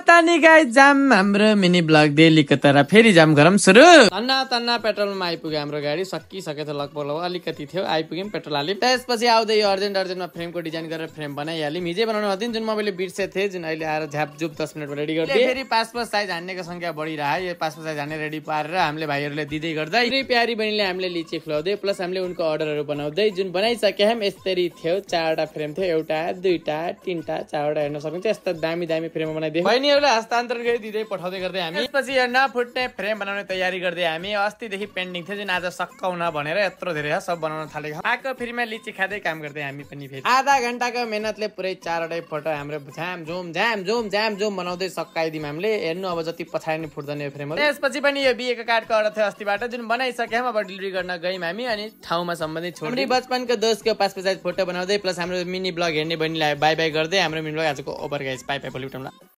तानी गाई जाम हाम्रो मिनी ब्लग डेलीको तर फेरि जाम गरम सुरु तन्ना पेट्रोलमा आइपुग्यो हाम्रो गाडी सकिसकेछ लगभग अलिकति थियो आइपुग्यौँ पेट्रोल हाल्यौँ त्यसपछि आउँदै यो अर्जेन्टमा फ्रेमको डिजाइन गरेर फ्रेम बनाइहाल्यौँ हिजै बनाउनु दिन जुन मैले बिर्सेको थिएँ जुन अहिले आएर झ्यापझुप 10 मिनटमा रेडी गरिदिएँ फेरि पासपोर्ट साइज हान्नेको संख्या बढिरह्यो यो पासपोर्ट साइज हान्ने रेडी पारेर हामीले भाइहरूले दिँदै गर्दै प्यारी बहिनीले हामीले लिची खुलाउँदै प्लस हामीले उनको अर्डरहरू बनाउँदै जुन बनाइसके हम यसरी थियो 4वटा फ्रेम थियो एउटा 2टा 3टा 4वटा हेर्न सक्नुहुन्छ यस्तो दामी फ्रेम बनाइदिए बहिनीहरूले हस्तान्तरण गरी दिँदै पठाउँदै गर्दै हामी त्यसपछि यो नफुट्ने फ्रेम बनाउने तयारी गर्दै हामी अस्तिदेखि पेन्डिङ थियो जुन आज सकाउन भनेर यत्रो धेरै सब बनाउन थालेको आएको फेरिमा लिची खाँदै काम गर्दै हामी पनि फेरि आधा घण्टाको मेहनतले पुरै 4वटै फोटो हाम्रो झ्याम झुम बनाउँदै सकाइदियौँ हामीले हेर्नु अब जति पछाडि नि फुट्दैन यो फ्रेमहरू त्यसपछि पनि यो बिहेको कार्डको अर्डर थियो अस्तिबाट जुन बनाइसक्यौँ अब डेलिभरी गर्न गयौँ हामी अनि ठाउँमा सम्बन्धित छोड्दै बचपनको दोस्तको पासपोर्ट साइज फोटो बनाउँदै प्लस हाम्रो मिनी ब्लग हेर्ने बहिनीलाई बाई बाई गर्दै हाम्रो मिनी ब्लग आजको ओभर गाइस बाई बाई भोलि उठाउँला।